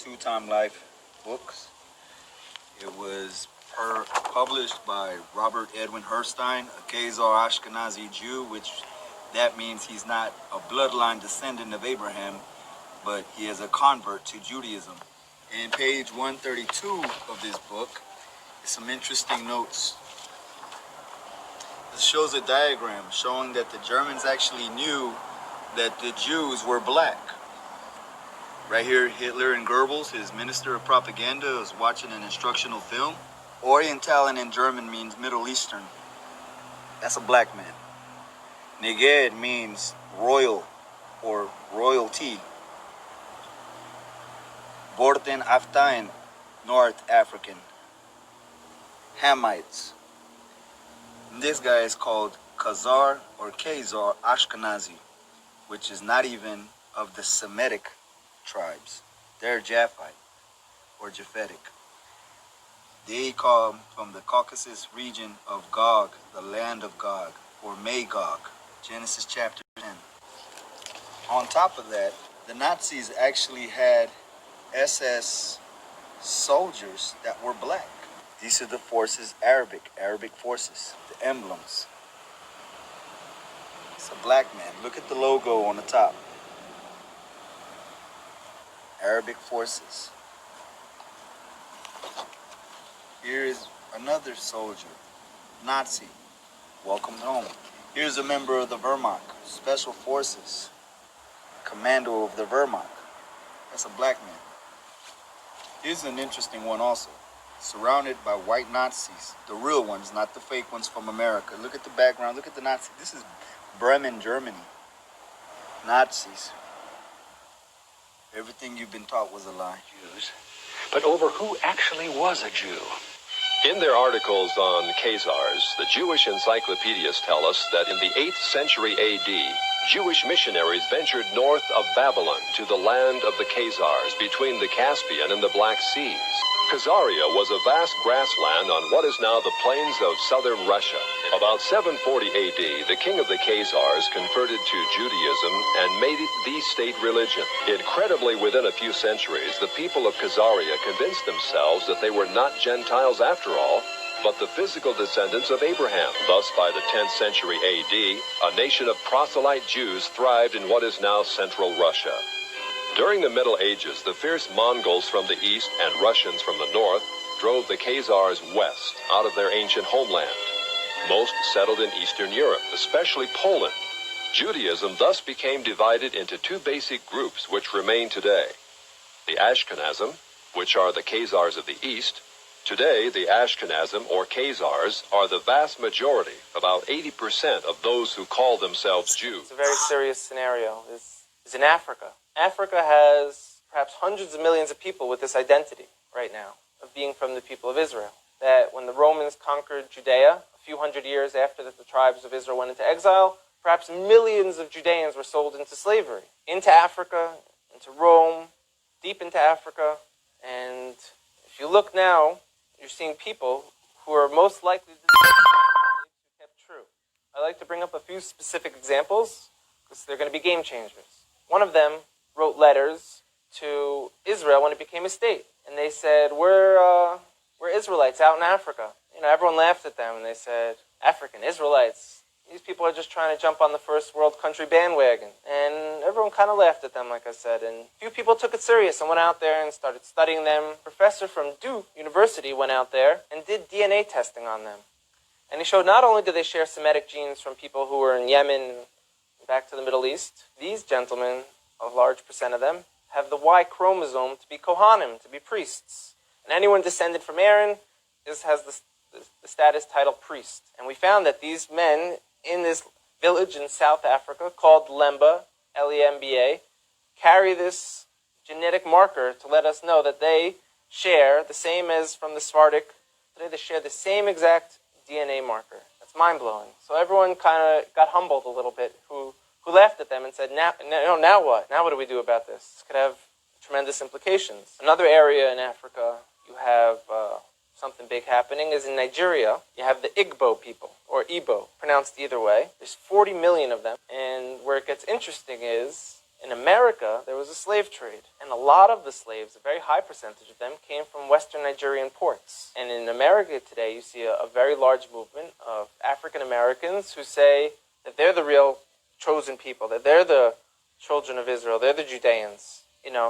WW2 Time Life books. It was published by Robert Edwin Herstein, a Khazar-Ashkenazi Jew, which that means he's not a bloodline descendant of Abraham, but he is a convert to Judaism. In page 132 of this book is some interesting notes. This shows a diagram showing that the Germans actually knew that the Jews were black. Right here, Hitler and Goebbels, his minister of propaganda, is watching an instructional film. Orientalen in German means Middle Eastern. That's a black man. Neged means royal or royalty. Borden Aftain, North African. Hamites. And this guy is called Khazar or Khazar Ashkenazi, which is not even of the Semitic tribes. They're Japhite or Japhetic. They come from the Caucasus region of Gog, the land of Gog, or Magog, Genesis chapter 10. On top of that, the Nazis actually had SS soldiers that were black. These are the forces, Arabic forces, the emblems. It's a black man. Look at the logo on the top. Arabic forces. Here is another soldier, Nazi, welcome home. Here's a member of the Wehrmacht, Special Forces, commando of the Wehrmacht. That's a black man. Here's an interesting one also. Surrounded by white Nazis, the real ones, not the fake ones from America. Look at the background, look at the Nazis. This is Bremen, Germany. Nazis. Everything you've been taught was a lie. Jews. But over who actually was a Jew? In their articles on Khazars, the Jewish encyclopedias tell us that in the 8th century AD, Jewish missionaries ventured north of Babylon to the land of the Khazars between the Caspian and the Black Seas. Khazaria was a vast grassland on what is now the plains of southern Russia. About 740 AD, the king of the Khazars converted to Judaism and made it the state religion. Incredibly, within a few centuries, the people of Khazaria convinced themselves that they were not Gentiles after all, but the physical descendants of Abraham. Thus, by the 10th century AD, a nation of proselyte Jews thrived in what is now central Russia. During the Middle Ages, the fierce Mongols from the east and Russians from the north drove the Khazars west out of their ancient homeland. Most settled in Eastern Europe, especially Poland. Judaism thus became divided into two basic groups which remain today. The Ashkenazim, which are the Khazars of the east. Today, the Ashkenazim, or Khazars, are the vast majority, about 80% of those who call themselves Jews. It's a very serious scenario. This is in Africa. Africa has perhaps hundreds of millions of people with this identity right now of being from the people of Israel. That when the Romans conquered Judea, a few hundred years after that the tribes of Israel went into exile, perhaps millions of Judeans were sold into slavery, into Africa, into Rome, deep into Africa. And if you look now, you're seeing people who are most likely to be kept true. I like to bring up a few specific examples because they're going to be game changers. One of them wrote letters to Israel when it became a state. And they said, we're Israelites out in Africa. You know, everyone laughed at them and they said, African Israelites, these people are just trying to jump on the first world country bandwagon. And everyone kind of laughed at them, like I said. And a few people took it serious and went out there and started studying them. A professor from Duke University went out there and did DNA testing on them. And he showed not only did they share Semitic genes from people who were in Yemen, back to the Middle East, these gentlemen, a large percent of them, have the Y chromosome to be Kohanim, to be priests. And anyone descended from Aaron has the status title priest. And we found that these men in this village in South Africa called LEMBA, L-E-M-B-A, carry this genetic marker to let us know that they share the same as from the Sephardic. Today they share the same exact DNA marker. That's mind-blowing. So everyone kind of got humbled a little bit who laughed at them and said, now what? Now what do we do about this? This could have tremendous implications. Another area in Africa you have something big happening is in Nigeria. You have the IGBO people, or Igbo, pronounced either way. There's 40 million of them. And where it gets interesting is, In America, there was a slave trade, and a lot of the slaves, a very high percentage of them, came from Western Nigerian ports. And in America today, you see a very large movement of African Americans who say that they're the real chosen people, that they're the children of Israel, they're the Judeans.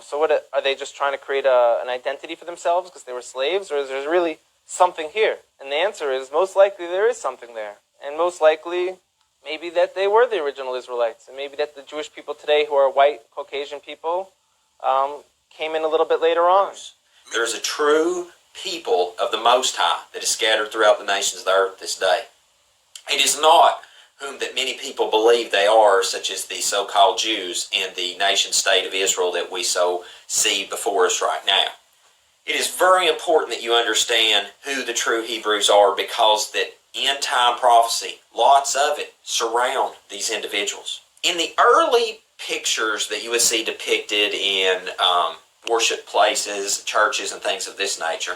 So what are they just trying to create an identity for themselves because they were slaves, or is there really something here? And the answer is most likely there is something there, and most likely maybe that they were the original Israelites, and maybe that the Jewish people today who are white, Caucasian people came in a little bit later on. There's a true people of the Most High that is scattered throughout the nations of the earth this day. It is not whom that many people believe they are, such as the so-called Jews in the nation-state of Israel that we so see before us right now. It is very important that you understand who the true Hebrews are, because that end-time prophecy, lots of it, surround these individuals. In the early pictures that you would see depicted in worship places, churches, and things of this nature,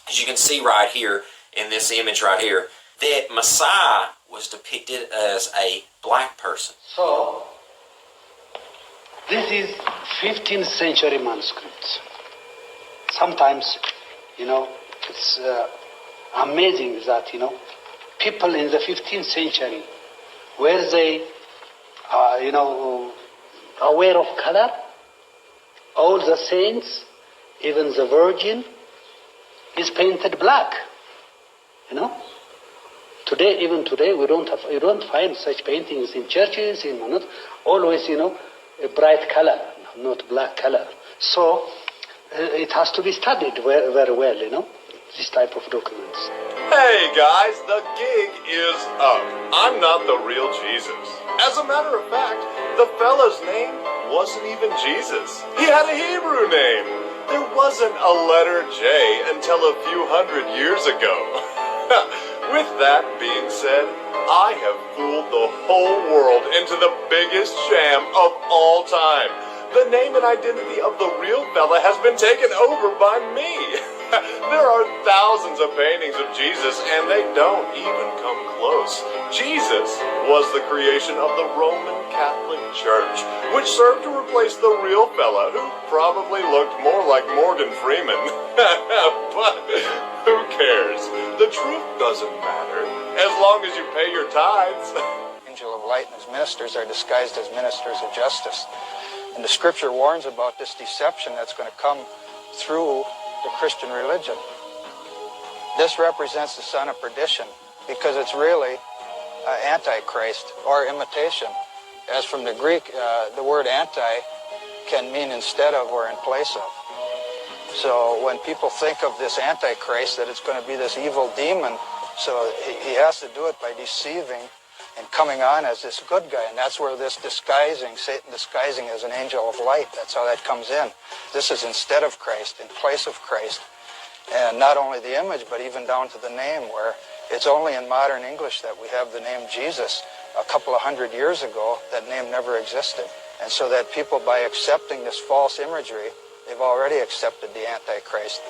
as you can see right here in this image right here, that Messiah was depicted as a black person. So, this is 15th century manuscripts. Sometimes, it's amazing that, people in the 15th century, were they, aware of color? All the saints, even the Virgin, is painted black. Even today, you don't find such paintings in churches, always, a bright color, not black color. So, it has to be studied very, very well, this type of documents. Hey guys, the gig is up. I'm not the real Jesus. As a matter of fact, the fella's name wasn't even Jesus. He had a Hebrew name. There wasn't a letter J until a few hundred years ago. With that being said, I have fooled the whole world into the biggest sham of all time. The name and identity of the real fella has been taken over by me. There are thousands of paintings of Jesus, and they don't even come close. Jesus was the creation of the Roman Catholic Church, which served to replace the real fella, who probably looked more like Morgan Freeman. But who cares? The truth doesn't matter, as long as you pay your tithes. Angel of light and his ministers are disguised as ministers of justice. And the scripture warns about this deception that's going to come through the Christian religion. This represents the son of perdition because it's really antichrist or imitation. As from the Greek, the word anti can mean instead of or in place of. So when people think of this antichrist, that it's going to be this evil demon, so he has to do it by deceiving and coming on as this good guy. And that's where this disguising, Satan disguising as an angel of light, that's how that comes in. This is instead of Christ, in place of Christ. And not only the image, but even down to the name, where it's only in modern English that we have the name Jesus. A couple of hundred years ago, that name never existed. And so that people, by accepting this false imagery, they've already accepted the Antichrist.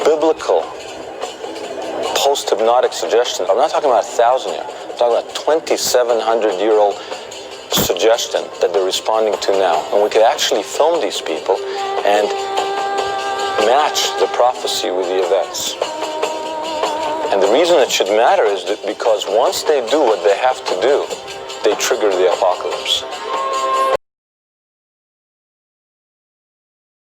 biblical post-hypnotic suggestion. I'm not talking about 1,000 years. I'm talking about 2,700-year-old suggestion that they're responding to now. And we could actually film these people and match the prophecy with the events. And the reason it should matter is that because once they do what they have to do, they trigger the apocalypse.